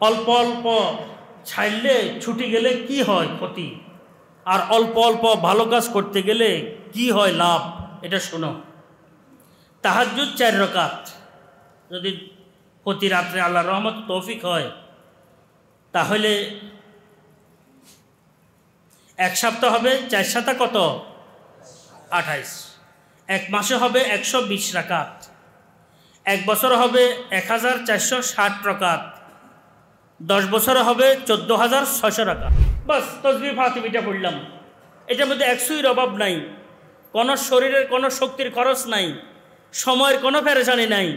অল্প অল্প ছাইলে ছুটি গেলে কি হয় ক্ষতি, আর অল্প অল্প ভালো কাজ করতে গেলে কি হয় লাভ, এটা শোনো। তাহাজ্জুদ 4 রাকাত যদি প্রতি রাত্রে আল্লাহর রহমত তৌফিক হয়, তাহলে এক সপ্তাহ হবে 4 7 কত 28, এক মাসে হবে 120 রাকাত, এক বছর হবে 1460 রাকাত, 10 বছরে হবে 14600 রাকাত। বাস তাসবিহ ফাতিমিটা পড়লাম, এটার মধ্যে 100-এর অভাব নাই, কোনো শরীরের কোনো শক্তির খরচ নাই, সময়ের কোনো পেরেশানি নাই।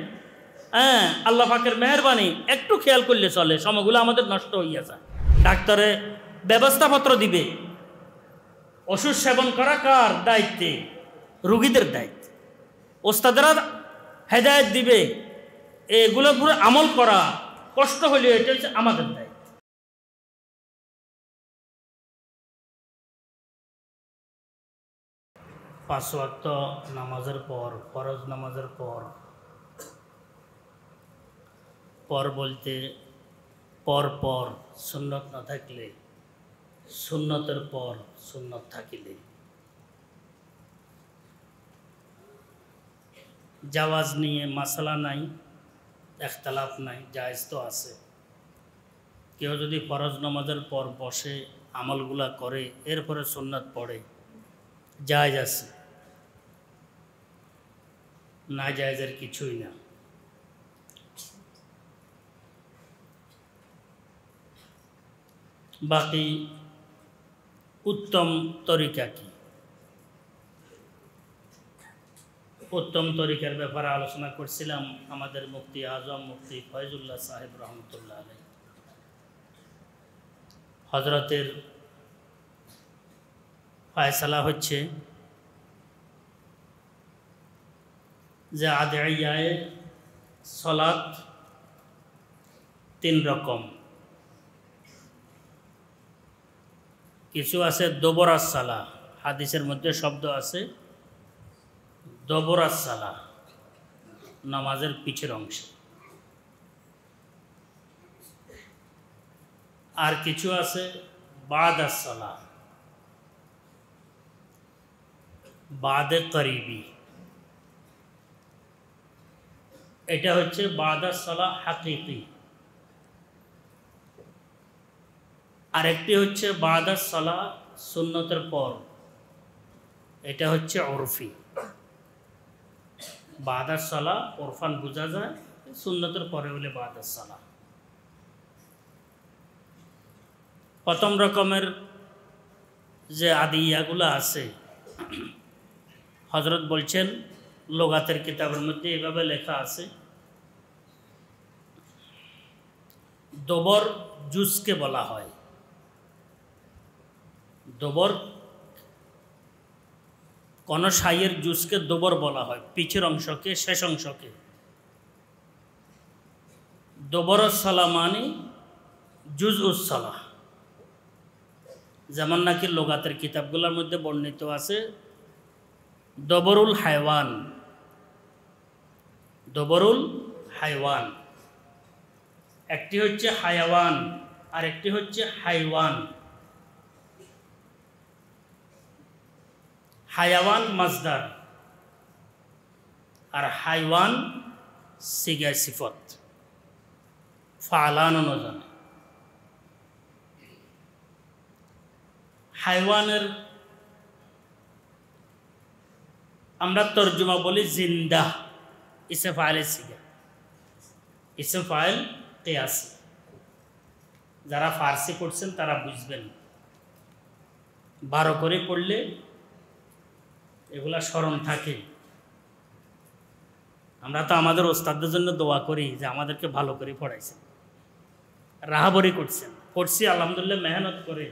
হ্যাঁ, আল্লাহ পাকের মেহেরবানি, একটু খেয়াল করলে চলে, সময়গুলো আমাদের নষ্ট হইয়া যায়। ডাক্তারে ব্যবস্থাপত্র দিবে, ওষুধ সেবন করা কার দায়িত্বে? রোগীদের দায়িত্বে। ওস্তাদেরা হেদায়েত দিবে, এগুলো পুরো আমল করা কষ্ট হলেও এটা হচ্ছে আমাদের দায়িত্ব। 5 ওয়াক্ত নামাজের পর, ফরজ নামাজের পর বলতে পর সুন্নত না থাকলে, সুন্নতের পর সুন্নত থাকিলে, জাওয়াজ নিয়ে মাসালা নাই, ইখতিলাফ নাই, জায়েজ তো আছে। কেউ যদি ফরজ নামাজের পর বসে আমলগুলা করে এরপরে সুন্নত পড়ে, জায়েজ আছে, না জায়েজের কিছুই না। বাকি উত্তম তরিকা কি? উত্তম তরিকার ব্যাপারে আলোচনা করছিলাম আমাদের মুফতি আজম মুফতি ফয়জুল্লাহ সাহেব রহমতুল্লাহ আলাইহি। হযরতের ফয়সালা হচ্ছে যে আদিয়ায়ে সালাত 3 রকম। কিছু আছে দোবরাস সালাহ, হাদিসের মধ্যে শব্দ আছে দোবরাস সালাহ, নামাজের পিছের অংশে। আর কিছু আছে বাদাস সালাহ, বাদে করিবি, এটা হচ্ছে বাদাস সালাহ হাকিকি। আরেকটি হচ্ছে বাদাস সালাহ সুন্নতের পর, এটা হচ্ছে উরফি। বাদাস সালাহ ওরফান বোঝা যায়, সুন্নতের পরে হলে বাদাস সালাহ। প্রথম রকমের যে আদিয়াগুলো আছে, হযরত বলছেন লুগাতের কিতাবের মধ্যে এভাবে লেখা আছে, দোবর জুসকে বলা হয়। দোবর কোন শাইয়ের জুসকে দোবর বলা হয়, পিছের অংশকে, শেষ অংশকে। দোবরুস সালাহ মানে জুজউস সালাহ, যেমন নাকি লুগাতের কিতাবগুলোর মধ্যে বর্ণিত আছে দবরুল হায়ওয়ান। দবরুল হায়ওয়ান, একটি হচ্ছে হায়াওয়ান আর একটি হচ্ছে হাইওয়ান। হায়াওয়ান মাজদার আর হাইওয়ান সিগায় সিফত, ফালান অনুযায়ী। হাইওয়ানের আমরা তর্জমা বলি জিন্দা, ইসে ফাইলের সিগা, ইসে ফাইল কিয়াসি। যারা ফার্সি পড়ছেন তারা বুঝবেন, 12 করে পড়লে এগুলা স্মরণ থাকে। আমরা তো আমাদের ওস্তাদদের জন্য দোয়া করি যে আমাদেরকে ভালো করে পড়াইছেন, রাহাবরি করছেন, পড়ছি আলহামদুলিল্লাহ, মেহনত করে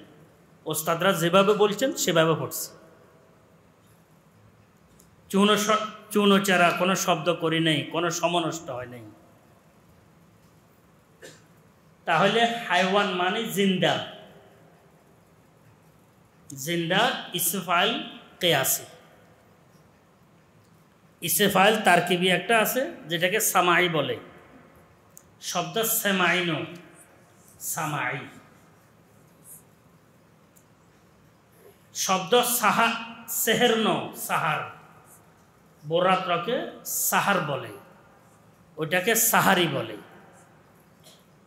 ওস্তাদরা যেভাবে বলছেন সেভাবে পড়ছি। চুনোচারা কোনো শব্দ করি নাই, কোনো সমনষ্ট হয় নাই। তাহলে হাইওয়ান মানে জিন্দা, জিন্দা ইসফাইল কিয়াসি। ইসফাইল তারকিবি একটা আছে যেটাকে সামাই বলে, শব্দ সেমাইনো, সামাই। শব্দ সেহের ন সাহার, বোরাত্রকে সাহার বলে, ওইটাকে সাহারি বলে।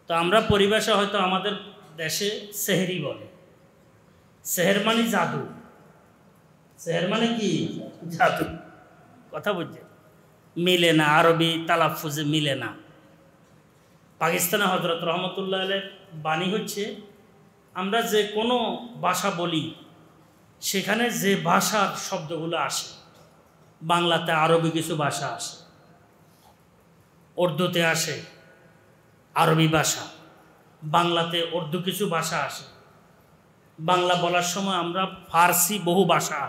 তো আমরা পরিভাষা হয়তো আমাদের দেশে সেহেরি বলে। সেহের মানে জাদু, সেহের মানে কি জাদু। কথা বুঝছে, মিলে না, আরবি তালাফুজে মিলে না। পাকিস্তানে হজরত রহমতুল্লাহ আলাইহির বাণী হচ্ছে, আমরা যে কোনো ভাষা বলি সেখানে যে ভাষার শব্দগুলো আসে, বাংলাতে আরবি কিছু ভাষা আসে, উর্দুতে আসে আরবি ভাষা, বাংলাতে উর্দু কিছু ভাষা আসে। বাংলা বলার সময় আমরা ফার্সি বহু ভাষা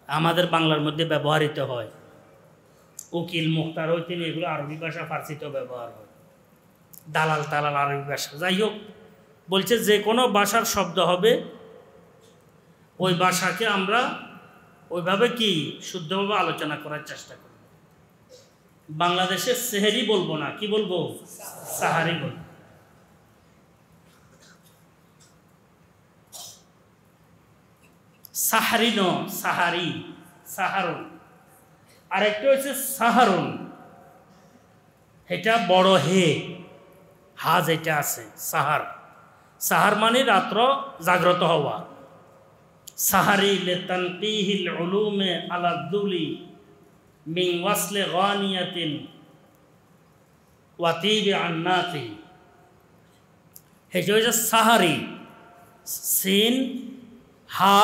আমাদের বাংলার মধ্যে ব্যবহৃত হয়। উকিল, মুখতার হইতেন, এগুলো আরবি ভাষা, ফার্সিতেও ব্যবহার হয়। দালাল তালাল আরবি ভাষা। যাই হোক, বলছে যে কোনো ভাষার শব্দ হবে ওই ভাষাকে আমরা ওইভাবে কি শুদ্ধভাবে আলোচনা করার চেষ্টা করব। বাংলাদেশে সেহেরি বলবো না, কি বলবো? সাহারি বলবো। সাহারিন, সাহারি, সাহারুন। আরেকটা হচ্ছে সাহারুন, এটা বড় হে, হা যেটা আছে সাহার। সাহার মানে রাত্র জাগ্রত হওয়া। সাহারি লিতানকিহিল উলুমে আলা দুলি মিন ওয়াসলে গানিয়াতিন ওয়া তিবি আন্নাতি। এটা হচ্ছে সাহারি, সিন হা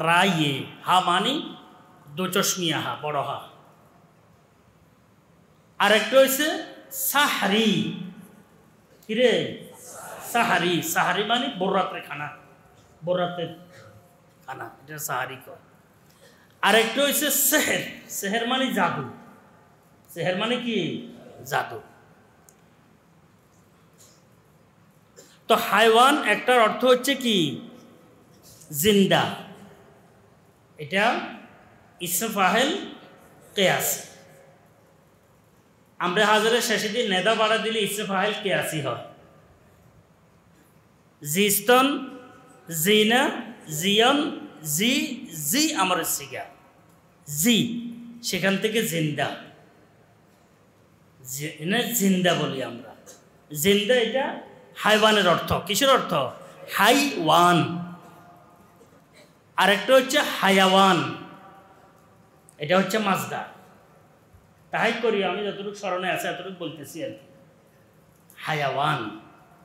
রায়ে, হা মানে দুচশমিয়া হা, বড় হা। আরেকটা হচ্ছে সাহারি, কিরে সাহারি, সাহারি মানে বড়রাত্রে খানা, বড়রাত্রের খানা, এটা সাহারি কর। আরেকটা হচ্ছে সেহের, সেহের মানে জাদু, সেহের মানে কি জাদু। তো হাইওয়ান একটার অর্থ হচ্ছে কি জিন্দা, এটা ইসম ফাহেল কেয়াস। আমরা হাজারের শেষে দিয়ে নেদা বাড়া দিলে ইসম ফাহেল কেয়াসি হয়। জিস্তন, জিনা, জিয়ন, জি, জি আমার সিগা, জি সেখান থেকে জিন্দা, জিন্দা বলি আমরা। জিন্দা এটা হাইওয়ানের অর্থ। কিসের অর্থ? হাইওয়ান। আরেকটা হচ্ছে হায়াওয়ান, এটা হচ্ছে মাজদার। তাই করি আমি যতটুকু স্মরণে আছে এতটুকু বলতেছি আর কি। হায়াওয়ান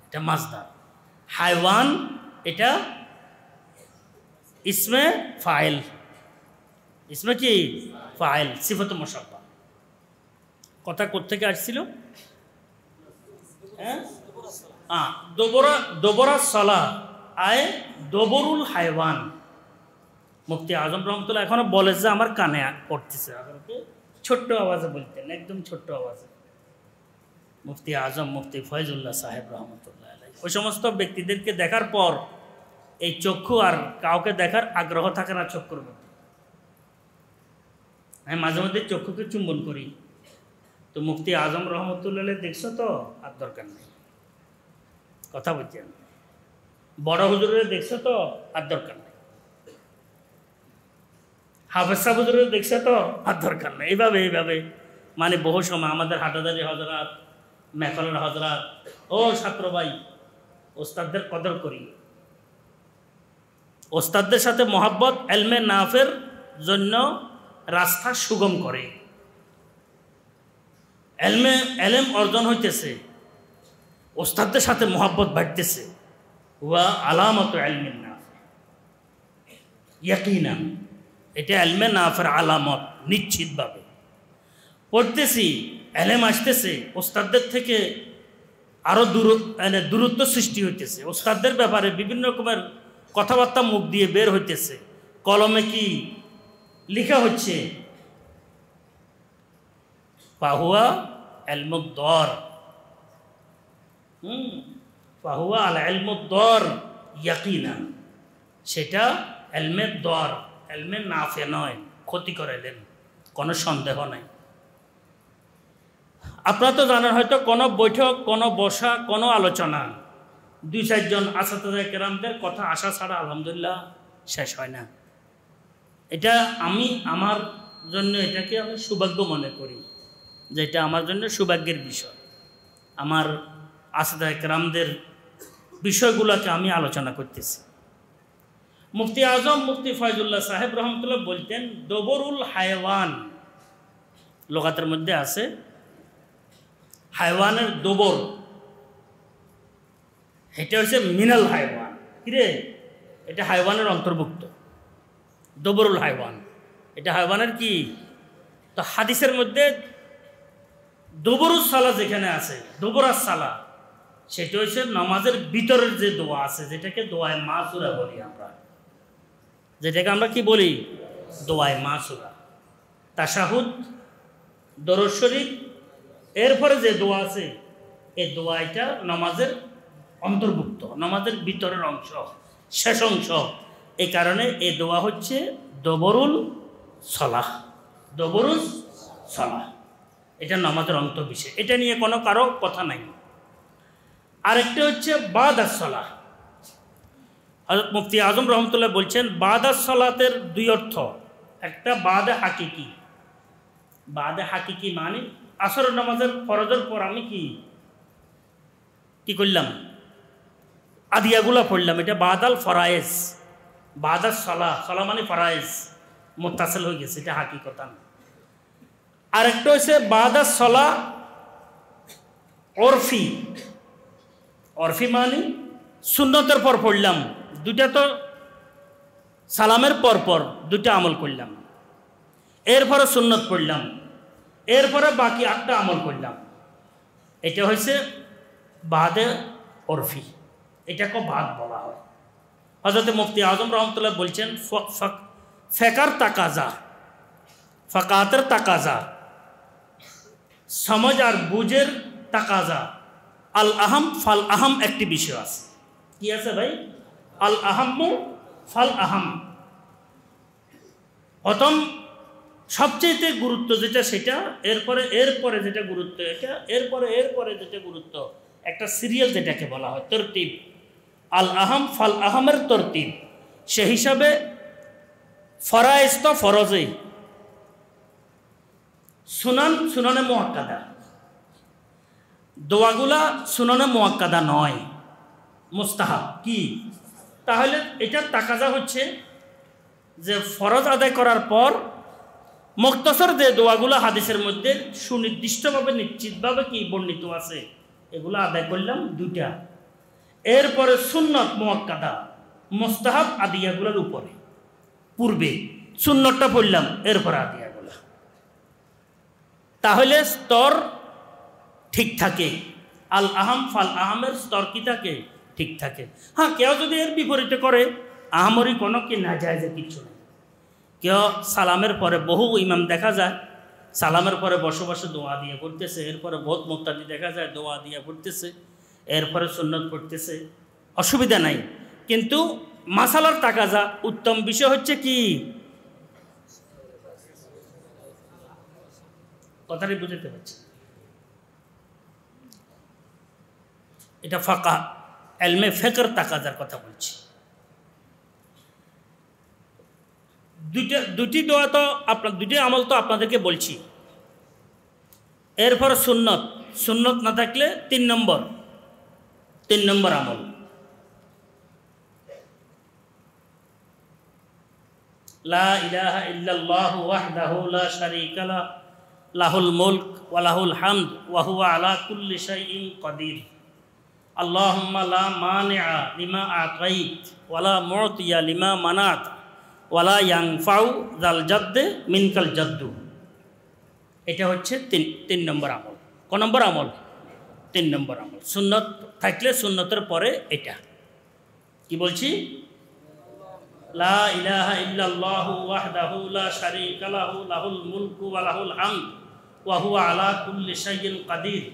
এটা মাজদার, হাইওয়ান এটা ইসমে ফাইল, ইসমে কি ফাইল, সিফাত মুশাব্বা। কথা কোত্থেকে আসছিল? হ্যাঁ, দোবরা, দোবরা সলা আয় দোবরুল হাইওয়ান। মুফতি আজম রহমতুল্লাহ এখনো বলে যে আমার কানে পড়তেছে, ছোট্ট আওয়াজে বলতেন, একদম ছোট্ট আওয়াজে। মুফতি আজম মুফতি ফয়জুল্লাহ সাহেব রহমতুল্লাহ আলাইহি ওই সমস্ত ব্যক্তিদেরকে দেখার পর এই চক্ষু আর কাউকে দেখার আগ্রহ থাকে না চক্ষুর মধ্যে। আমি মাঝে মধ্যে চক্ষুকে চুম্বন করি। তো মুফতি আজম রহমতুল্লাহ দেখছো তো, আর দরকার নেই, কথা বলছেন। বড় হুজুরের দেখছো তো, আর দরকার নেই। হাফেজ সাহেব হুজুরের দেখছো তো, আর দরকার নেই। এইভাবে এইভাবে মানে বহু সময় আমাদের হাটাদারি হজরাত, মেখলের হজরাত, ও ছাত্র ভাই, ওস্তাদদের কদর করি। ওস্তাদদের সাথে মহাব্বত এলমে নাফের জন্য রাস্তা সুগম করে। এলেম অর্জন হইতেছে, ওস্তাদদের সাথে মহাব্বত বাড়তেছে। ওয়া আলামত এলমে নাফে ইয়াকিনান, এটা এলমে নাফের আলামত। নিশ্চিতভাবে পড়তেছি, এলেম আসতেছে, ওস্তাদদের থেকে আরও দূরত্ব সৃষ্টি হইতেছে। ওস্তাদদের ব্যাপারে বিভিন্ন রকমের কথাবার্তা মুখ দিয়ে বের হইতেছে, কলমে কি লেখা হচ্ছে। ফাহুয়া এলমুদ্দর, ফাহুয়া আল এলমুদ্দর ইয়াকিনান, সেটা এলমের দর, এলমের নাফে নয়, ক্ষতি করে দেন, কোনো সন্দেহ নাই। আপনারা তো জানেন হয়তো কোনো বৈঠক, কোনো বসা, কোনো আলোচনা 2-4 জন আসাতায়ে কেরামদের কথা আসা ছাড়া আলহামদুলিল্লাহ শেষ হয় না। এটা আমি আমার জন্য এটাকে আমি সৌভাগ্য মনে করি, যে এটা আমার জন্য সৌভাগ্যের বিষয়। আমার আসাতায়ে কেরামদের বিষয়গুলোকে আমি আলোচনা করতেছি। মুফতি আজম মুফতি ফয়জুল্লাহ সাহেব রহমতুল্লাহ বলতেন, দবরুল হায়ওয়ান, লোকাতের মধ্যে আছে হায়ওয়ানের দবর, এটা হচ্ছে মিনাল হায়ওয়ান। কিরে, এটা হায়ওয়ানের অন্তর্ভুক্ত, দবরুল হায়ওয়ান, এটা হায়ওয়ানের কি? তো হাদিসের মধ্যে দবরুস সালা যেখানে আছে, দবরাস সালা, সেটা হচ্ছে নামাজের ভিতরের যে দোয়া আছে, যেটাকে দোয়ায়ে মাসুরা বলি আমরা, যেটাকে আমরা কি বলি? দোয়ায়ে মাসুরা। তাশাহুদ, দরুদ শরীফ, এরপরে যে দোয়া আছে, এই দোয়াটা নামাজের অন্তর্ভুক্ত, নামাজের ভিতরের অংশ, শেষ অংশ। এই কারণে এই দোয়া হচ্ছে দবরুল সলাহ, দবরুল সলাহ, এটা নামাজের অন্তর্বিষয়, এটা নিয়ে কোনো কারো কথা নাই। আরেকটা হচ্ছে বাদাস সলাহ। হযরত মুফতি আজম রহমতুল্লাহ বলছেন, বাদাস সলাতের 2 অর্থ। একটা বাদে হাকিকি, বাদে হাকিকি মানে আসর নামাজের ফরজের পর আমি কি করলাম? আদিয়াগুলা পড়লাম, এটা বাদাল ফরায়েজ। বাদাস সলা, সলা মানে ফরায়েজ, মুত্তাসিল হয়ে গেছে, এটা হাকিকতা না। আরেকটা হচ্ছে বাদাস সলা ওরফি, ওরফি মানে সুন্নতের পর পড়লাম, দুটা তো সালামের পর পর 2টা আমল করলাম, এরপরে সুন্নত পড়লাম, এরপরে বাকি 8টা আমল করলাম, এটা হচ্ছে বাদে ওরফি, এটাকে বাদ বলা হয়। হযরত মুফতি আজম রহমতুল্লাহ বলছেন, ফেকার তাকাজা, ফাকাতের তাকাজা, সমাজ আর বুঝের তাকাজা, আল আহম ফাল আহম একটি বিষয় আছে। কি আছে ভাই? আল আহম ফাল আহম। প্রথম সবচেয়ে গুরুত্ব যেটা সেটা, এরপরে যেটা গুরুত্ব এটা, এরপরে যেটা গুরুত্ব, একটা সিরিয়াল যেটাকে বলা হয় তরতিব, আল আহম ফাল আহমের তরতিব। সে হিসাবে ফরায়েজ তো ফরজে, সুনানে মুআক্কাদা, দোয়াগুলা সুনানে মুআক্কাদা নয়, মুস্তাহাব। কি তাহলে এটার তাকাজা হচ্ছে যে ফরজ আদায় করার পর মুক্তসর যে দোয়াগুলো হাদিসের মধ্যে সুনির্দিষ্টভাবে নিশ্চিতভাবে কি বর্ণিত আছে, এগুলো আদায় করলাম 2টা। এরপরে সুন্নত মুআক্কাদা, মুস্তাহাব আদিয়াগুলোর উপরে, পূর্বে সুন্নতটা পড়লাম, এরপরে আদিয়াগুলা। তাহলে স্তর ঠিক থাকে, আল আহম ফাল আহমের স্তর কি থাকে? ঠিক থাকে। হ্যাঁ, কেউ যদি এর বিপরীতে করে, আহামরি কোনো কি না যায় যে কিছু নেই। কেউ সালামের পরে, বহু ইমাম দেখা যায় সালামের পরে বসে বসে দোয়া দিয়ে পড়তেছে, এরপরে বহুত মুক্তাদি দেখা যায় দোয়া দিয়ে পড়তেছে, এরপরে সুন্নত পড়তেছে, অসুবিধা নাই। কিন্তু মাসালার তাকাজা, উত্তম বিষয় হচ্ছে কি, কথাটি বুঝতে পারছি, এটা ফাকা এলমে ফিকর তাকাজার কথা বলছি। দুটি দোয়া তো আপনার, 2টি আমল তো আপনাদেরকে বলছি। এরপর সুন্নত না থাকলে 3 নম্বর আমল, লা ইলাহা ইল্লাল্লাহু ওয়াহদাহু লা শারীকা লাহু লাহুল মুলক ওয়া লাহুল হামদ ওয়া হুয়া আলা কুল্লি শাইইন কাদির। আল্লাহুম্মা লা মানিআ লিমা আতাইত ওয়া লা মুতিয়া লিমা মানাত ওয়া লা ইয়ানফাউ যাল জাদ্দে মিনকাল জাদ্দু। এটা হচ্ছে 3 নম্বর আমল। ক নম্বর আমল? 3 নম্বর আমল। সুন্নত থাকলে সুন্নতের পরে এটা কি বলছি, লা ইলাহা ইল্লাল্লাহু ওয়াহদাহু লা শারীকা লাহু লাহুল মুলকু ওয়া লাহুল হামদ ওয়া হুয়া আলা কুল্লি শাইইন কাদির।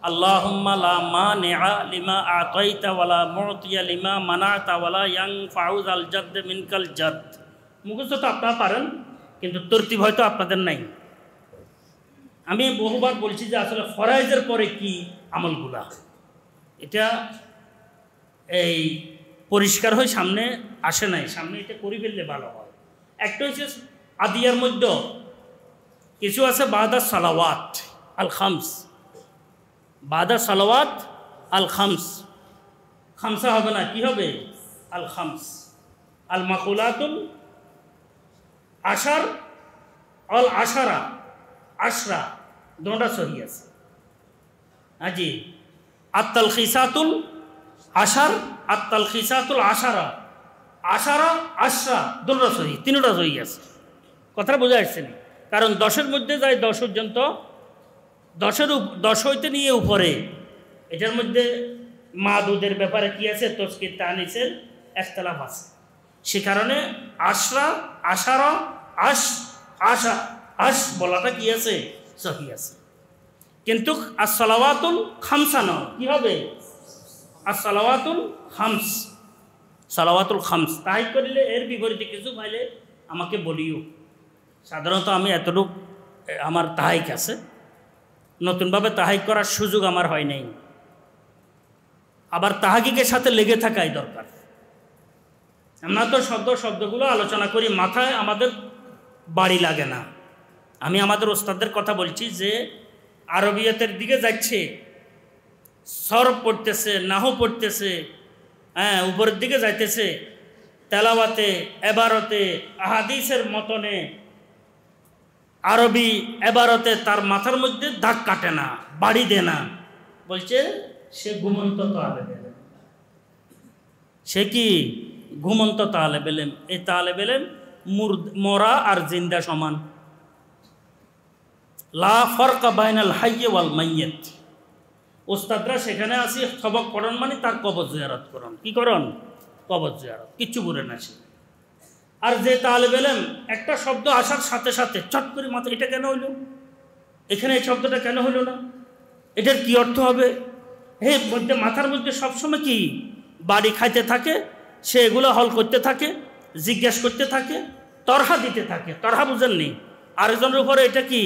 আল্লাহুম্মা লা মানিআ লিমা আতাইতা ওয়া লা মুতিয়া লিমা মানাতা ওয়া লা ইয়ানফাউ যাল জাদ্দে মিনকাল জাদ। মুখস্থ তো আপনারা পারেন, কিন্তু তরতিব হয়তো আপনাদের নাই। আমি বহুবার বলছি যে আসলে ফরাইজের পরে কি আমলগুলা, এটা এই পরিষ্কার হয়ে সামনে আসে নাই, সামনে এটা করে ফেললে ভালো হয়। একটা হচ্ছে আদিয়ার মধ্যে কিছু আছে বাদা সালাওয়াত আল খামস, বাদা সালাওয়াত আল খামস, খামসা হবে না, কি হবে? আল খামস। আল মাকুলাতুল আশার আল আশারা, আশরা দুটা সহি আছে। আজি আত্তাল খিসাতুল আশার, আত্তাল খিসাতুল আশারা, আশারা আশরা দুটা সহি, তিনটা সহি আছে। কথাটা বোঝা যাচ্ছে না? কারণ 10-এর মধ্যে যায় 10 পর্যন্ত, 10 হইতে নিয়ে উপরে, এটার মধ্যে মাদুদের ব্যাপারে কি আছে? তসকির তানিসের ইখতিলাফ আছে। সে কারণে আশরা, আশারা, আশ, আশা, আশ বলাটা কি আছে? সহি আছে। কিন্তু as-সালাওয়াতুল খামসা না, কি হবে? as-সালাওয়াতুল খামস, সালাওয়াতুল খামস। তাই করিলে এর বিপরীতে কিছু পাইলে আমাকে বলিও। সাধারণত আমি এতটুকু আমার তাহাইক আছে, নতুনভাবে তাহাইক করার সুযোগ আমার হয় নাই। আবার তাহাকিকের সাথে লেগে থাকাই দরকার। আমরা তো শব্দগুলো আলোচনা করি, মাথায় আমাদের বাড়ি লাগে না। আমি আমাদের ওস্তাদদের কথা বলছি যে আরবিয়াতের দিকে যাচ্ছে, সরফ পড়তেছে, নাহু পড়তেছে, হ্যাঁ উপরের দিকে যাইতেছে, তেলাওয়াতে, এবারতে, আহাদিসের মতনে আরবি এবারতে তার মাথার মধ্যে দাগ কাটে না, বাড়ি দেয় না। বলছে সে ঘুমন্ত তালেব এলেম। সে কি? ঘুমন্ত তালেব এলেম। এই তালেব এলেম মরা আর জিন্দা সমান। লা ফারকা বাইনাল হাইয়্যি ওয়াল মাইয়্যিত। ওস্তাদরা সেখানে আসি সবক পড়ন মানে তার কবর জিয়ারত করন। কি করন? কবর জিয়ারত, কিচ্ছু বলে না সে। আর যে তালেব এলেম একটা শব্দ আসার সাথে সাথে চট করে মাথা, এটা কেন হইল, এখানে এই শব্দটা কেন হইল না, এটার কি অর্থ হবে, হে মধ্যে মাথার মধ্যে সবসময় কি বাড়ি খাইতে থাকে, সে এগুলো হল করতে থাকে, জিজ্ঞেস করতে থাকে, তরহা দিতে থাকে। তরহা বুঝেননি? আরেকজনের উপরে এটা কি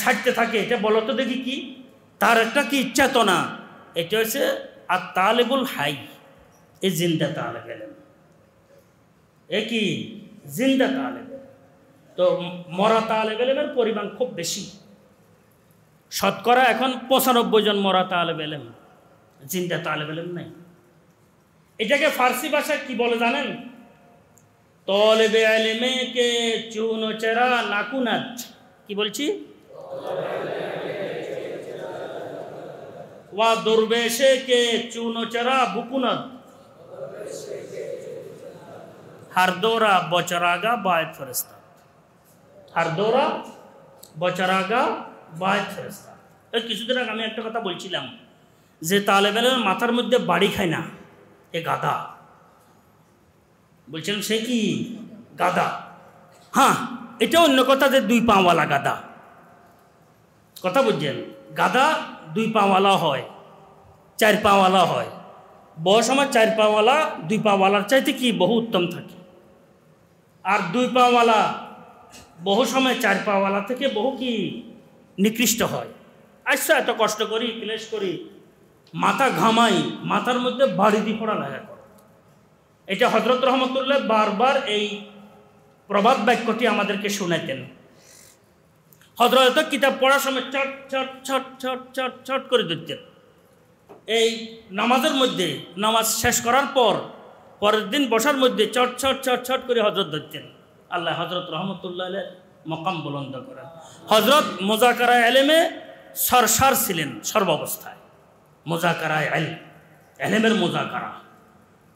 ছাড়তে থাকে, এটা বলো তো দেখি কি, তার একটা কি চেতনা। এটা হচ্ছে আর তালেবুল হাই, এই জিন্দা তালেব এলেম, এ কি জিন্দা তালেব। তো মরা তালেব এলেমের পরিমাণ খুব বেশি, শতকরা এখন 95 জন মরা তালেব এলেম, জিন্দা তালেব এলেম নাই। এটাকে ফার্সি ভাষায় কি বলে জানেন? তলেবে এলেমে কে চুনো চেরা নাকুনাত। কি বলছি? ওয়া দরবেশে কে চুনো চেরা বুকুনাত, हर दौरा बचरागा बायत फरिस्ता, हर दौरा बचरागा बायत फरिस्ता। কিছুদিন আগে আমি একটা কথা বলছিলাম যে তালেব এলেমের মাথার মধ্যে বাড়ি খায় না, এ গাধা। বলছিলাম সে কি গাধা। হ্যাঁ, এটা অন্য কথা যে 2 পাওয়ালা গাধা, কথা বুঝছেন? গাধা 2 পাওয়ালা হয়, 4 পাওয়ালা হয়। বয়স আমার 4 পাওয়ালা 2 পাওয়ালার চাইতে কি বহু উত্তম থাকে। আর 2 পাওয়ালা বহু সময় 4 পাওয়ালা থেকে বহু কি নিকৃষ্ট হয়। আচ্ছা, এত কষ্ট করি, ক্লেশ করি, মাথা ঘামাই, মাথার মধ্যে বাড়ি দিয়ে পড়া লাগা করে। এটা হযরত রহমতুল্লাহ বারবার এই প্রবাদ বাক্যটি আমাদেরকে শোনাতেন। হযরত কিতাব পড়ার সময় চট চট চট চট চট চট করে দিতেন। এই নামাজের মধ্যে, নামাজ শেষ করার পর পরের দিন বসার মধ্যে চট চট চট চট করে হযরত ধরতেন। আল্লাহ হযরত রহমতুল্লাহ মকাম বুলন্দ করেন। হযরত মুযাকারায়ে ইলমে সরসার ছিলেন সর্বাবস্থায়। মুযাকারায়ে ইলম, ইলমের মুযাকারা,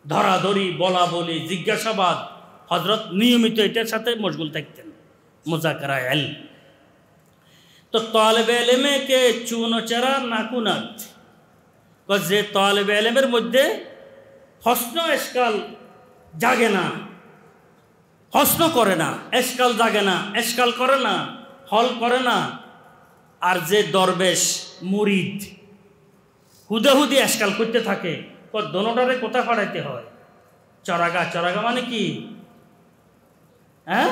ধরাধরি, বলা বলি, জিজ্ঞাসাবাদ, হযরত নিয়মিত এটার সাথে মশগুল থাকতেন, মুযাকারায়ে ইলম। তো তালেবে ইলমে কে চুনো চেরা নাকুনাত, যে তালেবে ইলমের মধ্যে হস্ন এশকাল জাগে না, হস্ন করে না, এশকাল জাগে না, এশকাল করে না, হল করে না। আর যে দরবেশ মুরিদ হুদাহুদি এশকাল করতে থাকে, দোনোটারে কোথা পাঠাইতে হয়? চরাগা। চরাগা মানে কি? হ্যাঁ,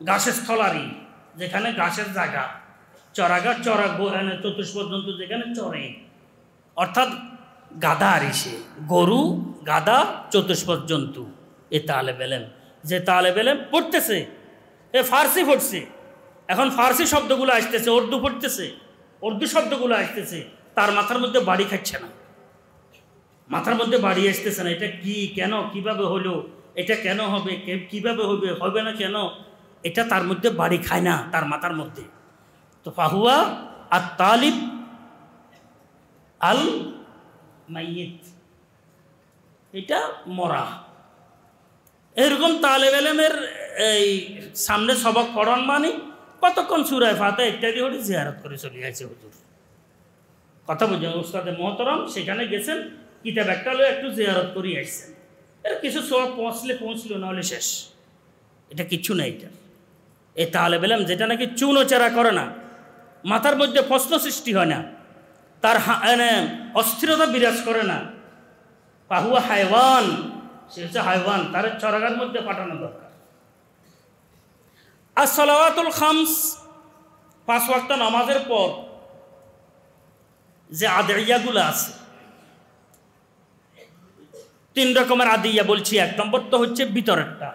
গাছের স্থলারি, যেখানে গাছের জায়গা। চরাগা, চরা চতুষ্পদ জন্তু যেখানে চরে, অর্থাৎ গাধা আরিসে, গরু গাধা চতুষ্পদ জন্তু। এ তালেব ইলম, যে তালেব ইলম পড়তেছে, এ ফার্সি পড়ছে, এখন ফার্সি শব্দগুলো আসতেছে, উর্দু পড়তেছে, উর্দু শব্দগুলো আসতেছে, তার মাথার মধ্যে বাড়ি খাচ্ছে না, মাথার মধ্যে বাড়ি আসতেছে না। এটা কি, কেন, কিভাবে হলো, এটা কেন হবে, কিভাবে হবে, হবে না কেন, এটা তার মধ্যে বাড়ি খায় না তার মাথার মধ্যে। তো ফাহুয়া আর তালিব আল মাইয়িত, এটা মরা। এরকম তালেব ইলমের এই সামনে সবক পড়ান মানে কতক্ষণ সূরা ফাতিহা ইত্যাদি হলে জিয়ারত করে চলে আসে হুজুর। কথা বুঝছেন? উস্তাদে মোহতরম সেখানে গেছেন, কিতাব একটা হলে একটু জিয়ারত করে আসছেন, এর কিছু সব পৌঁছলো নাহলে শেষ। এটা কিচ্ছু নেই। এটা এই তালেব ইলম যেটা নাকি চুনোচেরা করে না, মাথার মধ্যে প্রশ্ন সৃষ্টি হয় না, তার অস্থিরতা বিরাজ করে না, পাহুয়া হায়ওয়ান, সে হচ্ছে হায়ওয়ান, তার চরাগার মধ্যে পাঠানো দরকার। আর সালাওয়াতুল খামস, 5 ওয়াক্ত নামাজের পর যে আদিয়াগুলো আছে, 3 রকমের আদিয়া বলছি। 1 নম্বর তো হচ্ছে ভিতরেরটা,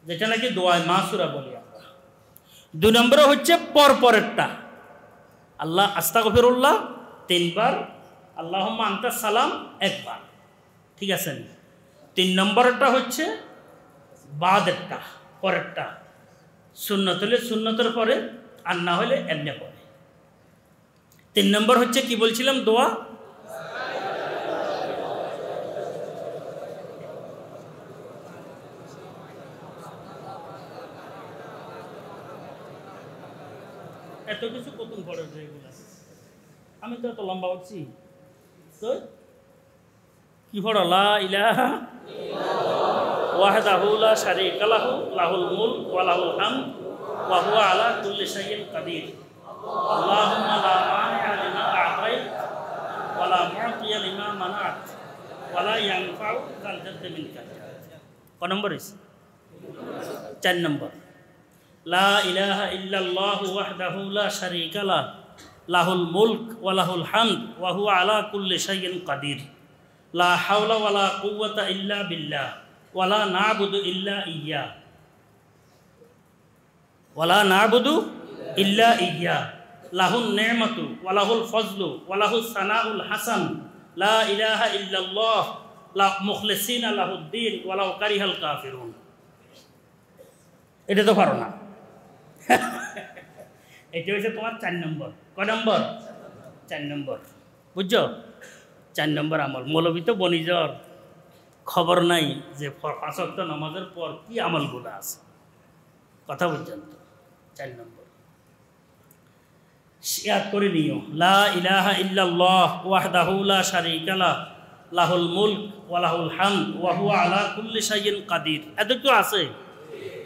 যেটা নাকি দোয়ায় মাসুরা বলি আমরা। 2 নম্বরে হচ্ছে পরপরেরটা, আল্লাহ আস্তাগফিরুল্লাহ 3 বার, আল্লাহুম্মা আনতাস সালাম 1 বার, ঠিক আছে। 3 নম্বরটা হচ্ছে বাদেরটা, পরেরটা, সুন্নত হলে সুন্নতের পরে, আর না হলে এমনি পরে। 3 নম্বর হচ্ছে কি বলছিলাম, দোয়া। এত কিছু কতক্ষণ পড়ে এগুলা, আমি তো এত লম্বা হচ্ছি তো কি পড়ো? লা ইলাহা ওয়াহদাহু লা শারীকা লাহু লাহুল মুলক ওয়া লাহুল হামদ ওয়া হুয়া আলা কুল্লি শাইইন কাদির। আল্লাহুম্মা লা মানিআ লিমা আ'তাইত ওয়া লা মু'তিয়া লিমা মানা'ত ওয়া লা ইয়ানফা'ু যাল জাদ্দি মিনকা। কত নম্বর হইছে? 4 নম্বর। লা ইলাহা ইল্লাল্লাহু ওয়াহদাহু লা শারীকা লাহু লাহুল মুলক ওয়া লাহুল হামদ ওয়া হুয়া আলা কুল্লি শাইইন কাদির। লা হাওলা ওয়া লা কুওয়াতা ইল্লা বিল্লাহ ওয়া লা না'বুদু ইল্লা ইয়্যা ওয়া লা না'বুদু ইল্লা ইয়্যা লাহুন নি'মাতু ওয়া লাহুল ফজলু ওয়া লাহুস সানাউল হাসান লা ইলাহা ইল্লাল্লাহ লা মুখলিসিনা লাহুদ্দিন ওয়া লাউ কারিহাল কাফিরুন। এটা তো পারো না। এটা হচ্ছে তোমার 4 নম্বর। কয় নম্বর? 4 নম্বর, বুঝছো? 4 নম্বর আমল। মৌলবী তো বনিজর খবর নাই যে 5 ওয়াক্ত নামাজের পর কি আমলগুলো আছে, কথা বুঝছেন তো? 4 নম্বর ইয়াদ করে নিও, লা ইলাহা ইল্লাল্লাহ ওয়াহদাহু লা শারীকা লাহু লাহুল মুলক ওয়া লাহুল হামদ ওয়া হুয়া আলা কুল্লি শাইইন কাদির। এতটুকু আছে।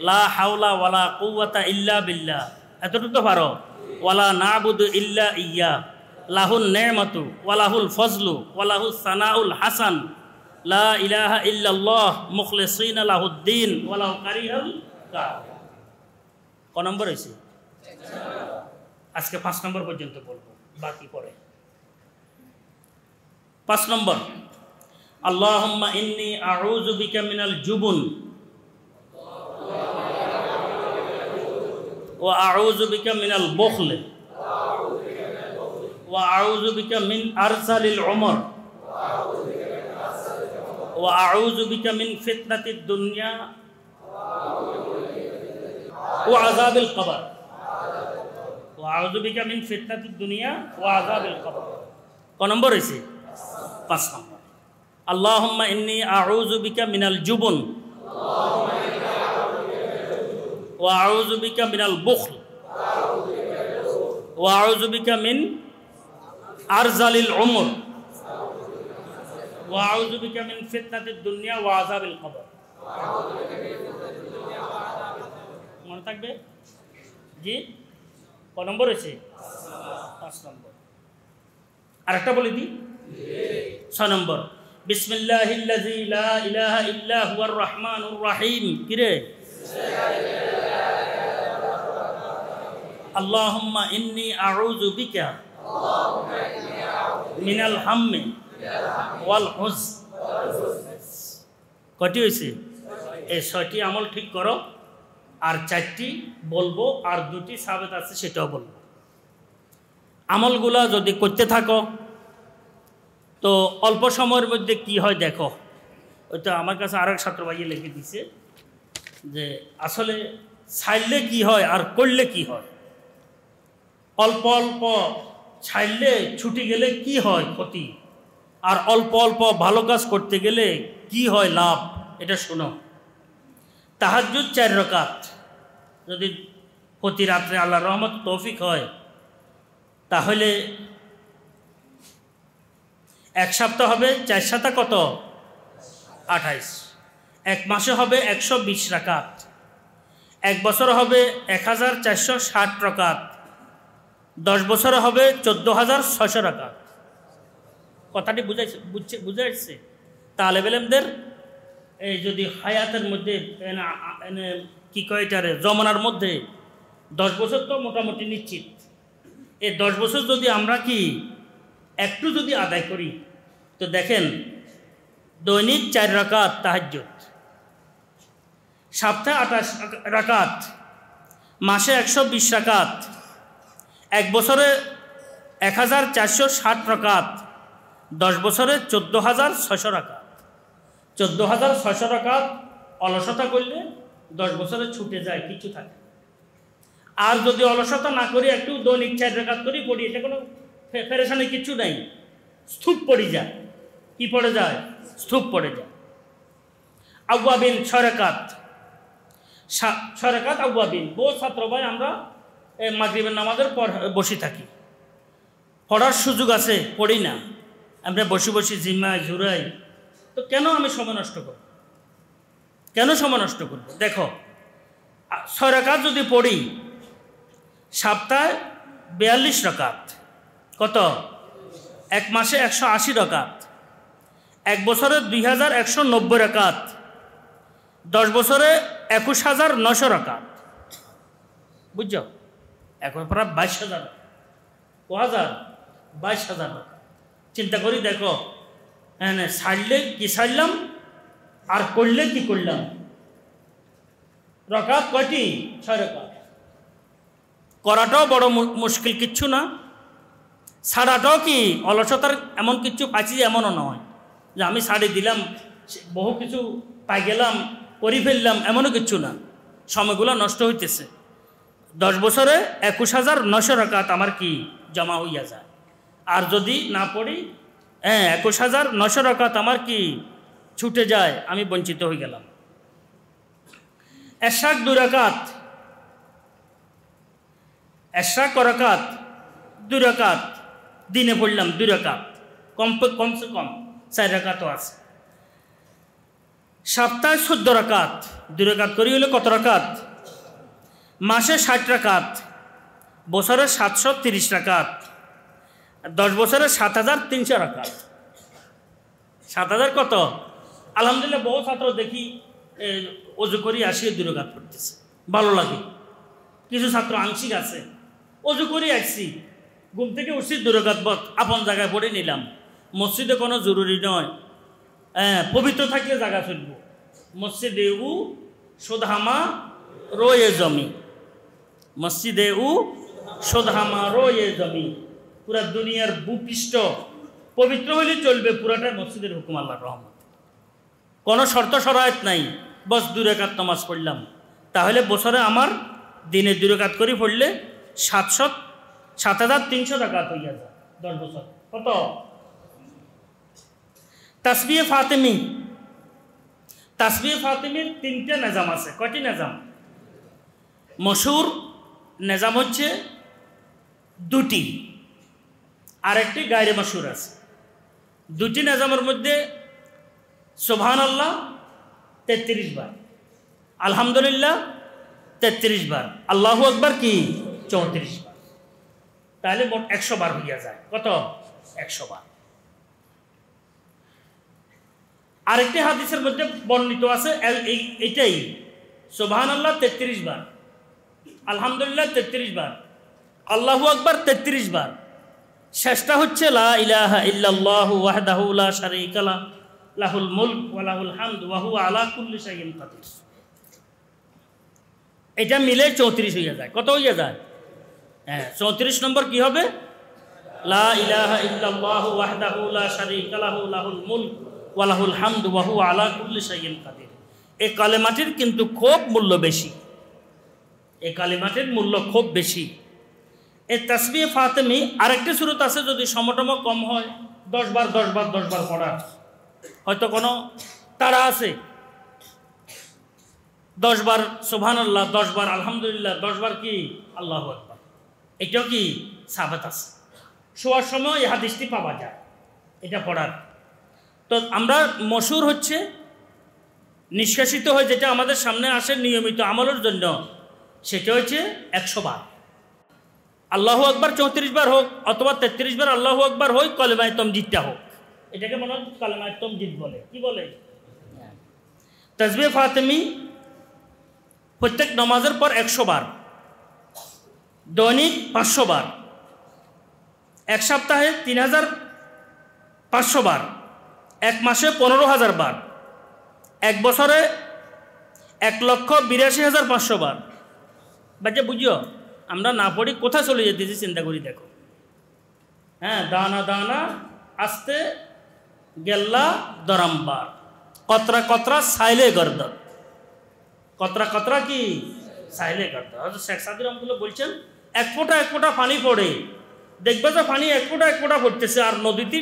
লা হাওলা ওয়া লা কুওয়াতা ইল্লা বিল্লাহ, এতটুকু তো পারো। ওয়া লা না'বুদু ইল্লা ইয়্যা লাহুন নি'মাতু ওয়া লাহুল ফজলু ওয়া লাহুস সানাউল হাসান লা ইলাহা ইল্লাল্লাহ মুখলিসিনা লাহুদ্দিন ওয়া লাউ কারিহাল কাফিরুন। ক নম্বর হইছে? আজকে 5 নম্বর পর্যন্ত বলবো, বাকি পরে। 5 নম্বর, আল্লাহুম্মা ইন্নী আউযু বিকা মিনাল জুবন ওয়া আউযু বিকা মিনাল বুখল ওয়া আউযু বিকা মিন আরসালিল উমর ওয়া আউযু বিকা মিন ফিতনাতিদ দুনিয়া ওয়া আযাবিল কবর ওয়া আউযু বিকা মিন ফিতনাতিদ দুনিয়া ওয়া আযাবিল কবর। ক নম্বর হইছে? 5 নম্বর। আল্লাহুম্মা ইন্নী আউযু বিকা মিনাল জুবন ওয়া আউযু বিকা মিনাল বুখল ওয়া আউযু বিকা মিন আরজালিল উমর ওয়া আউযু বিকা মিন ফিতনাতিদ দুনিয়া ওয়া আযাবিল কবর। মনে থাকবে? জি। ক নম্বর হয়েছে? 5 নম্বর। আরেকটা বলে দিই, 6 নম্বর। বিসমিল্লাহিল্লাযী লা ইলাহা ইল্লা হুয়ার রহমানুর রহিম। কিরে? আল্লাহুম্মা ইন্নী আউযু বিকা মিনাল হাম্মি ওয়াল হুজ। কয়টি হয়েছে? এই 6টি আমল ঠিক করো, আর 4টি বলবো, আর 2টি সাবেত আছে সেটাও বলবো। আমলগুলা যদি করতে থাকো তো অল্প সময়ের মধ্যে কি হয় দেখো। ওইটা আমার কাছে আরেক ছাত্র ভাইয়ে লিখে দিছে যে আসলে ছাইলে কি হয় আর করলে কি হয়। অল্প অল্প ছাইলে ছুটি গেলে কি হয় ক্ষতি, আর অল্প অল্প ভালো কাজ করতে গেলে কি হয় লাভ, এটা শোনো। তাহাজ্জুদ 4 রাকাত যদি প্রতি রাত্রে আল্লাহর রহমত তৌফিক হয়, তাহলে 1 সপ্তাহ হবে 4 সাতা কত? 28। 1 মাসে হবে 120 রাকাত। 1 বছর হবে 1460 রাকাত। 10 বছরে হবে 14,600 রাকাত। কথাটি বুঝে আসছে? তালেব ইলমদের এই যদি হায়াতের মধ্যে কি কয় এটারে জমানার মধ্যে 10 বছর তো মোটামুটি নিশ্চিত। এই 10 বছর যদি আমরা কি একটু যদি আদায় করি তো দেখেন দৈনিক 4 রাকাত তাহাজ্জুদ, সপ্তাহে 28 রাকাত, মাসে 120 রাকাত, 1 বছরে 1460 রাকাত, 10 বছরে 14,600 রাকাত। 14,600 রাকাত অলসতা করলে 10 বছরে ছুটে যায়, কিছু থাকে। আর যদি অলসতা না করি একটু দৈনিক 4 রাকাত করি পড়ি, এটা কোনো ফেরেশানি কিছু নাই, স্তূপ পড়ে যায়। কি পড়ে যায়? স্তূপ পড়ে যায়। আউয়াবিন 6 রাকাত, 6 রাকাত আউয়াবিন। বহু ছাত্র ভাই আমরা মাগরিবের নামাজের পর বসে থাকি, পড়ার সুযোগ আছে, পড়ি না, আমরা বসে বসে জিম্মায় ঝুরাই। তো কেন আমি সময় নষ্ট করব? কেন সময় নষ্ট করব? দেখো 6 রাকাত যদি পড়ি, সপ্তাহে 42 রাকাত, কত? 1 মাসে 180 রাকাত, 1 বছরে 2190 রাকাত, 10 বছরে 21,900 রাকাত। বুঝছো? এখন প্রায় 22,000। ক হাজার? 22,000 রাকাত। চিন্তা করি দেখো, হ্যাঁ ছাড়লে কি ছাড়লাম আর করলে কি করলাম। রাকাত কয়টি? 6 রাকাত। করাটাও বড় মুশকিল কিচ্ছু না, ছাড়াটাও কি অলসতার এমন কিছু পাচ্ছি যে এমনও নয় যে আমি ছাড়ি দিলাম বহু কিছু পাই গেলাম করি ফেললাম, এমনও কিচ্ছু না। সময়গুলো নষ্ট হইতেছে। 10 বছরে 21,900 রাকাত আমার কি জমা হইয়া যায়। আর যদি না পড়ি, 21,900 রাকাত আমার কি ছুটে যায়, আমি বঞ্চিত হয়ে গেলাম। এশরাক 2 রাকাত, এশরাক রাকাত 2 রাকাত দিনে পড়লাম, 2 রাকাত, কমসে কম 4 রাকাতও আছে। সপ্তাহে 14 রাকাত, 2 রাকাত করি হলে কত রাকাত? মাসে 60 রাকাত, বছরে 730 রাকাত, 10 বছরে 7,300 রাকাত। 7,000 কত? আলহামদুলিল্লাহ বহু ছাত্র দেখি অজু করি আসিয়ে 2 রাকাত পড়তেছে, ভালো লাগে। কিছু ছাত্র আংশিক আছে, অজু করি আসছি, ঘুম থেকে উঠছি 2 রাকাত আপন জায়গায় পড়ে নিলাম। মসজিদে কোনো জরুরি নয়, পবিত্র থাকলে জায়গা চলব। মসজিদে সোধামা রয়ে জমি, মসজিদে সোধামা রয়ে জমি। পুরা দুনিয়ার ভূপৃষ্ঠ পবিত্র হইলে চলবে, পুরাটাই মসজিদের হুকুম, আল্লাহর রহমত। কোনো শর্ত শরায়ত নাই, বস 2 রাকাত নামাজ পড়লাম। তাহলে বছরে আমার দিনে 2 রাকাত করে পড়লে 7,300 রাকাত হইয়া যায় 10 বছর। কত? তাসবিহে ফাতেমি, তাসবিহে ফাতেমির 3টে নিজাম আছে। কয়টি নিজাম? মশহুর নিজাম হচ্ছে 2টি, আরেকটি গায়রে মশহুর আছে। 2টি নিজামের মধ্যে সুবহানাল্লাহ 33 বার, আলহামদুলিল্লাহ 33 বার, আল্লাহু আকবার কি 34 বার। তাহলে মোট 100 বার হইয়া যায়। কত? 100 বার। আরেকটি হাদিসের মধ্যে বর্ণিত আছে এইটাই, সুবহানাল্লাহ 33 বার, আলহামদুলিল্লাহ 33 বার, আল্লাহু আকবার 33 বার, শেষটা হচ্ছে লা ইলাহা ইল্লাল্লাহু ওয়াহদাহু লা শারীকা লাহু লাহুল মুলক ওয়া লাহুল হামদু ওয়া হুয়া আলা কুল্লি শাইইন কাদির। এটা মিলে 34 হয়ে যায়। কত হয়ে যায়? হ্যাঁ, 34 নম্বর কি হবে? লা ইলাহা ইল্লাল্লাহু ওয়াহদাহু লা শারীকা লাহু লাহুল মুলক ওয়া লাহুল হামদু ওয়া হুয়া আলা কুল্লি শাইইন কাদির। এই কালেমাটির কিন্তু খুব মূল্য বেশি, এই কালেমাটির মূল্য খুব বেশি। এই তাসবিহ ফাতেমি আরেকটি সূরত আছে, যদি সমটম কম হয় 10 বার 10 বার 10 বার পড়া, হয়তো কোনো তারা আছে 10 বার সুবহানাল্লাহ, 10 বার আলহামদুলিল্লাহ, 10 বার কি আল্লাহু আকবার, এটাও কি সাবাত আছে। শোয়ার সময় এই হাদিসটি পাওয়া যায় এটা পড়ার। তো আমরা মশহুর হচ্ছে নিষ্কাশিত হয় যেটা আমাদের সামনে আসে নিয়মিত আমলের জন্য, সেটা হচ্ছে 100 বার আল্লাহু আকবার, 34 বার হোক অথবা 33 বার আল্লাহু আকবার হোক, কলেমায়ে তামজিদটা হোক, এটাকে মনে হয় কলেমায়ে তামজিদ বলে। কি বলে? তাসবিহ ফাতেমি প্রত্যেক নামাজের পর 100 বার, দৈনিক 500 বার, এক সপ্তাহে 3500 বার, এক মাসে 15000 বার, এক বছরে 1,82,500 বার। বাচ্চা বুঝিও, আমরা না পড়ি কোথায় চলে যেতেছি চিন্তা করি দেখো। হ্যাঁ, দানা দানা আস্তে গেল্লা দরামবার, কতরা কতরা সাইলে গর্দত, কতরা কতরা কি সাইলে গর্দত। হয়তো শেখ সাদি রহমতুল্লাহ বলছেন এক ফোঁটা পানি পড়ে, দেখবে যে পানি এক ফোঁটা পড়তেছে আর নদীতে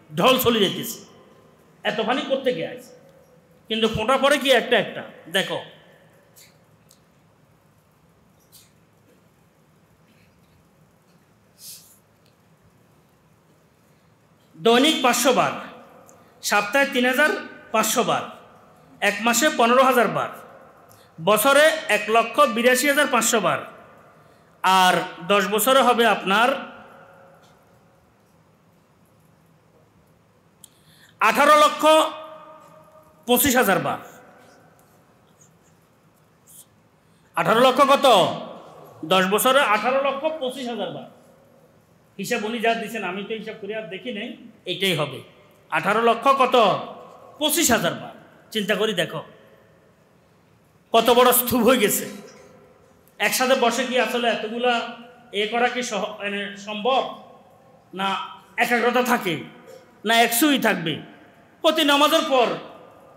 ঢল চলে যেতেছে, এত পানি করতে গিয়ে আছে, কিন্তু ফোঁটা পড়ে কি একটা একটা। দেখো দৈনিক 500 বার, সপ্তাহে 3500 বার, এক মাসে 15000 বার, বছরে 1,82,500 বার, আর 10 বছরে হবে আপনার 18,25,000 বার। 18 লক্ষ কত? 10 বছরে 18,25,000 বার। হিসাব উনি যা দিচ্ছেন, আমি তো হিসাব করে আর দেখি নাই, এইটাই হবে 18 লক্ষ কত 25,000 বার। চিন্তা করি দেখো কত বড় স্তূপ হয়ে গেছে। একসাথে বসে কি আসলে এতগুলা করা কি সম্ভব? না একাগ্রতা থাকে, না একশোই থাকবে। প্রতি নামাজের পর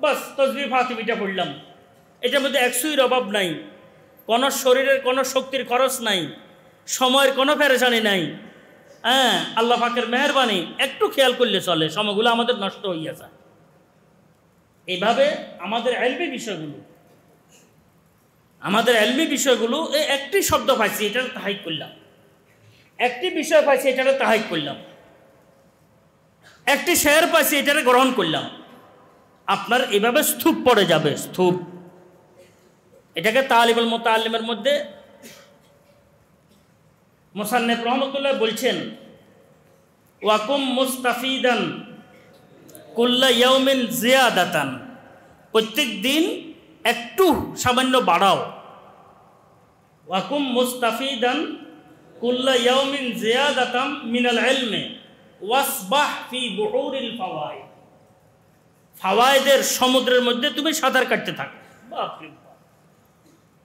বাস তাসবিহ ফাতিমিটা পড়লাম, এটার মধ্যে একশোর অভাব নাই, কোনো শরীরের কোনো শক্তির খরচ নাই, সময়ের কোনো পেরেশানি নাই। হ্যাঁ, আল্লাহ পাকের মেহেরবানি, একটু খেয়াল করলে চলে, সময়গুলো আমাদের নষ্ট হইয়া যায়। এইভাবে আমাদের এলমি বিষয়গুলো এই একটি শব্দ পাইছি, এটা তাহাইক করলাম, একটি বিষয় পাইছি, এটারে তাহাইক করলাম, একটি শের পাইছি, এটারে গ্রহণ করলাম। আপনার এভাবে স্তূপ পড়ে যাবে, স্তূপ। এটাকে তালিবুল মুতাআল্লিমের মধ্যে মুসান্নিফ রহমাতুল্লাহ বলছেন, ওয়াকুম মুস্তাফিদান কুল্লা ইয়াউমিন জিয়াদাতান, প্রত্যেক দিন একটু সামান্য বাড়াও। ওয়াকুম মুস্তাফিদান কুল্লা ইয়াউমিন জিয়াদাতাম মিনাল ইলমি ওয়াসবাহ ফি বুহুরিল ফাওয়াইদ, ফাওয়াইদের সমুদ্রের মধ্যে তুমি সাঁতার কাটতে থাকো। বাপরে বাপ,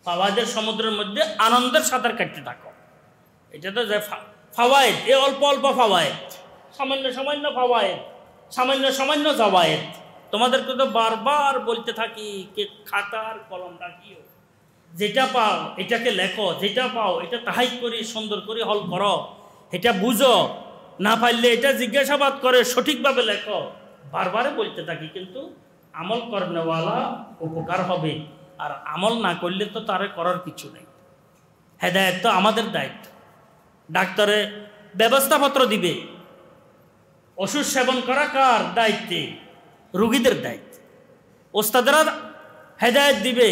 ফাওয়াইদের সমুদ্রের মধ্যে আনন্দের সাঁতার কাটতে থাকো। এটা তো যে ফাওয়াইদ, এ অল্প অল্প ফাওয়াইদ, সামান্য সামান্য ফাওয়াইদ, সামান্য সামান্য জাওয়ায়েদ। তোমাদেরকে তো বারবার বলতে থাকি কে খাতার কলম রাখিও, যেটা পাও এটাকে লেখো, যেটা পাও এটা তাহাই করি সুন্দর করে হল করো, এটা বুঝো, না পারলে এটা জিজ্ঞাসাবাদ করে সঠিকভাবে লেখো। বারবারে বলতে থাকি, কিন্তু আমল করনেওয়ালা উপকার হবে, আর আমল না করলে তো তারে করার কিছু নেই। হেদায়েত তো আমাদের দায়িত্ব। ডাক্তারে ব্যবস্থাপত্র দিবে, ওষুধ সেবন করা কার দায়িত্বে? রোগীদের দায়িত্ব। ওস্তাদেরা হেদায়েত দিবে,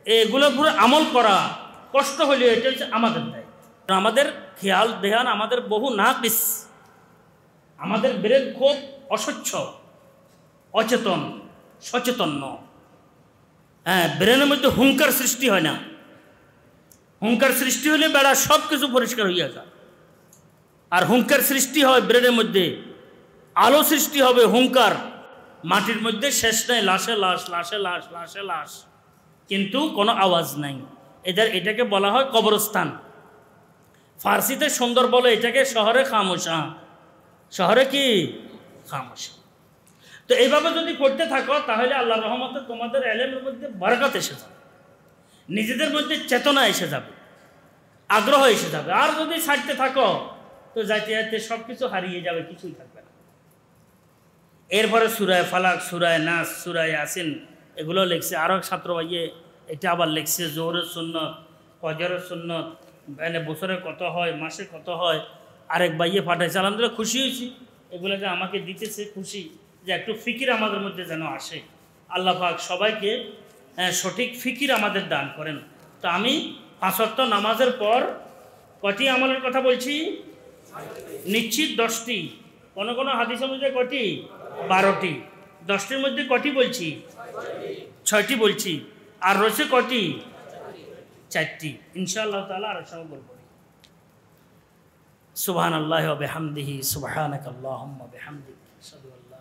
এগুলো পুরো আমল করা কষ্ট হলেও এটা হচ্ছে আমাদের দায়িত্ব। আমাদের খেয়াল ধ্যান, আমাদের বহু নাকিস, আমাদের ব্রেন খুব অস্বচ্ছ, অচেতন, সচেতন নয়। হ্যাঁ, ব্রেনের মধ্যে হুঙ্কার সৃষ্টি হয় না। হুঙ্কার সৃষ্টি হলে বেড়া সব কিছু পরিষ্কার হইয়া যায়। আর হুঙ্কার সৃষ্টি হয় ব্রেনের মধ্যে, আলো সৃষ্টি হবে হুঙ্কার, মাটির মধ্যে শেষ নাই, লাশে লাশ, লাশে লাশ, লাশে লাশ, কিন্তু কোনো আওয়াজ নাই। এটাকে বলা হয় কবরস্থান। ফার্সিতে সুন্দর বলে এটাকে শহরে খামোশা। শহরে কি খামোশা। তো এইভাবে যদি করতে থাকো তাহলে আল্লাহর রহমতে তোমাদের এলেমের মধ্যে বরকত এসে যাবে, নিজেদের মধ্যে চেতনা এসে যাবে, আগ্রহ এসে যাবে। আর যদি ছাড়তে থাকো তো যাইতে যাইতে সব কিছু হারিয়ে যাবে, কিছুই থাকবে না। এরপরে সূরায়ে ফালাক, সূরায়ে নাস, সূরায়ে ইয়াসিন এগুলো লিখছে। আরও ছাত্র ভাইয়ে এটা আবার লিখছে জোহরের সুন্নত, ফজরের সুন্নত, মানে বছরে কত হয়, মাসে কত হয়। আরেক ভাইয়ে পাঠাইছে, আলহামদুলিল্লাহ খুশি হয়েছি। এগুলো যে আমাকে দিতেছে খুশি, যে একটু ফিকির আমাদের মধ্যে যেন আসে। আল্লাহ পাক সবাইকে সঠিক ফিকির আমাদের দান করেন। তো আমি 5 ওয়াক্ত নামাজের পর কটি আমলের কথা বলছি? নিশ্চিত 10টি। কোন কোন হাদিস অনুযায়ী কটি? 12টি। 10টির মধ্যে কটি বলছি? 6টি বলছি। আর রয়েছে কটি? 4টি। ইনশাআল্লাহ তাআলা আর সময় বলবো। সুবহানাল্লাহি ওয়া বিহামদিহি, সুবহানাকাল্লাহুম্মা বিহামদিক, আশহাদু আল্লা